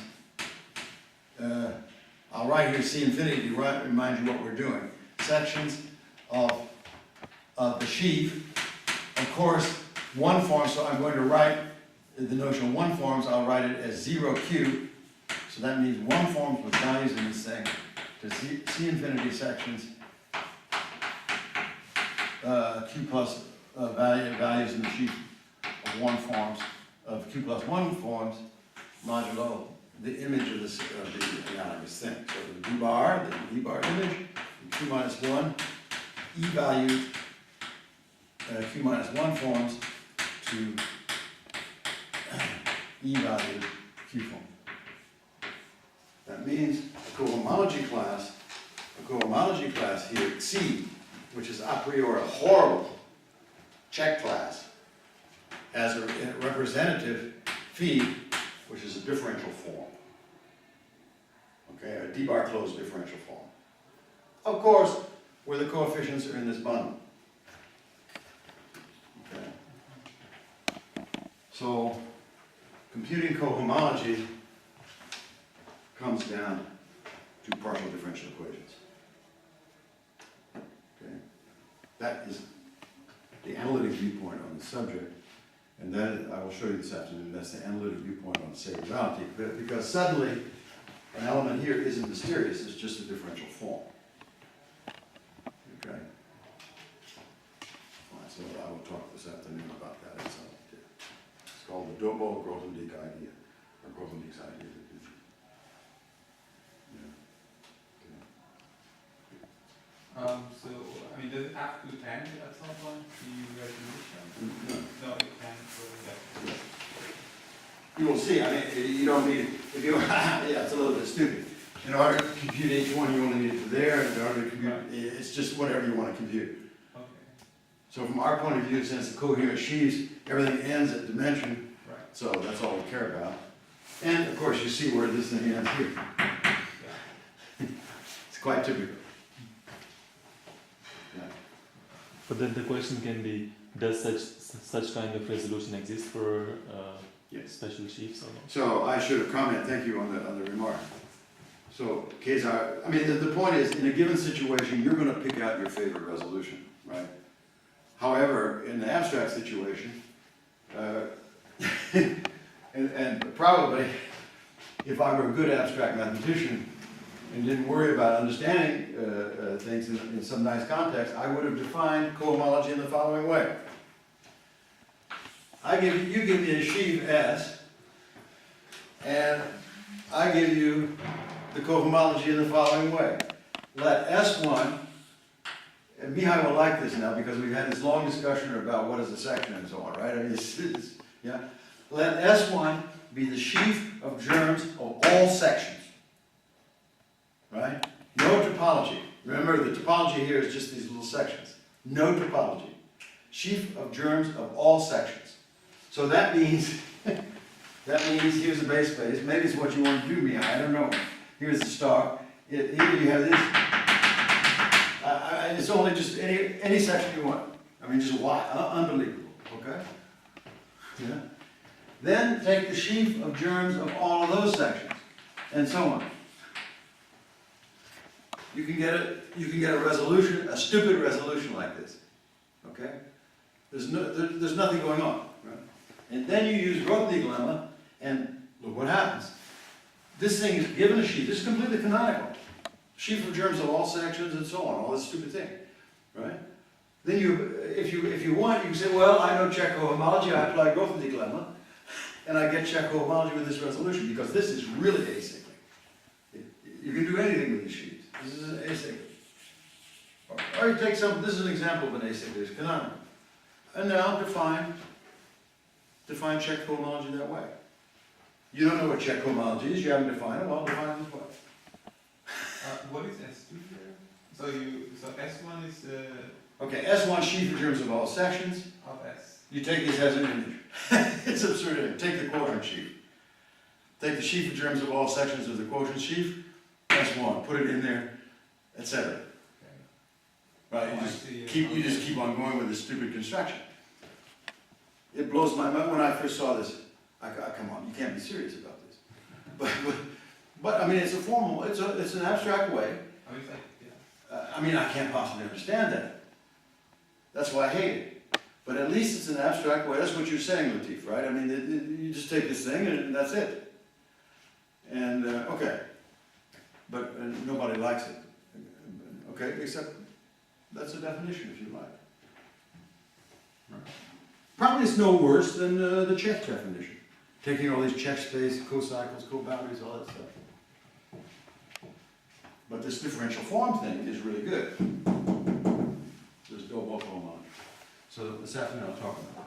I'll write here C infinity to remind you what we're doing. Sections of the sheaf. Of course, one form, so I'm going to write the notion of one forms, I'll write it as 0q. So that means one forms with values in this thing to C infinity sections, q plus values in the sheaf of one forms, of q plus one forms, modulo the image of the analogous thing. So the d bar image, q minus 1, e valued q minus 1 forms to e valued q form. That means a cohomology class here, C, which is a priori a horrible check class, has a representative phi, which is a differential form. Okay, a d-bar closed differential form. Of course, where the coefficients are in this bundle. Okay. So, computing cohomology comes down to partial differential equations. Okay? That is the analytic viewpoint on the subject, and that I will show you this afternoon. That's the analytic viewpoint on Serre duality, because suddenly an element here isn't mysterious, it's just a differential form. Okay? Fine, so I will talk this afternoon about that at some point. It's called the Dolbeault-Grothendieck idea, or Grothendieck's idea. So, I mean, does it have to end at some point, the resolution? No, it can't, so yeah. You will see, I mean, you don't need, if you, yeah, it's a little bit stupid. In order to compute H1, you only need it to there, in order to compute, it's just whatever you want to compute. Okay. So from our point of view, since the coherent sheaves, everything ends at dimension, Right. so that's all we care about. And of course, you see where this thing ends here. Yeah. It's quite typical. But then the question can be, does such kind of resolution exist for Yes. special sheaves or not? So I should have commented, thank you on the remark. So Qaisar, I mean, the point is, in a given situation, you're going to pick out your favorite resolution, right? However, in the abstract situation, and probably, if I were a good abstract mathematician and didn't worry about understanding things in some nice context, I would have defined cohomology in the following way. You give me a sheaf S, and I give you the cohomology in the following way. Let S1, and Mihai will like this now because we've had this long discussion about what is a section and so on, right? I mean, yeah. Let S1 be the sheaf of germs of all sections. Right? No topology. Remember, the topology here is just these little sections. No topology. Sheaf of germs of all sections. So that means, here's the base space. Maybe it's what you want to do, Mihai. I don't know. Here's the star. Here you have this. It's only just any section you want. I mean, just why? Unbelievable. Okay? Yeah. Then take the sheaf of germs of all of those sections, and so on. You can get a resolution, a stupid resolution like this. Okay? There's nothing going on. Right? And then you use Grothendieck lemma, and look what happens. This thing is given a sheaf. This is completely canonical. Sheaf of germs of all sections and so on. All this stupid thing, right? Then if you want, you can say, well, I know check cohomology. I apply Grothendieck lemma, and I get check cohomology with this resolution because this is really acyclic. You can do anything with these sheaves. This is an acyclic. Or you take some, this is an example of an acyclic, it's canonical. And now define check cohomology that way. You don't know what check cohomology is, you haven't defined it, well, define it this way. What is S2 here? So S1 is Okay, S1 sheaf in terms of all sections. of S. You take this as an image. It's absurd. Take the quotient sheaf. Take the sheaf in terms of all sections of the quotient sheaf, S1, put it in there, etc. Okay. Right? You just keep on going with this stupid construction. It blows my mind when I first saw this. Come on, you can't be serious about this. But, I mean, it's a formal, it's an abstract way. I mean, it's like, yeah. I mean, I can't possibly understand that. That's why I hate it. But at least it's an abstract way. That's what you're saying, Latif, right? I mean, you just take this thing and that's it. And, okay. But nobody likes it. Okay, except that's a definition if you like. Probably it's no worse than the Czech definition. Taking all these Czech space, co-cycles, co-boundaries, all that stuff. But this differential form thing is really good. There's Dolbeault going on. So this afternoon I'll talk about it.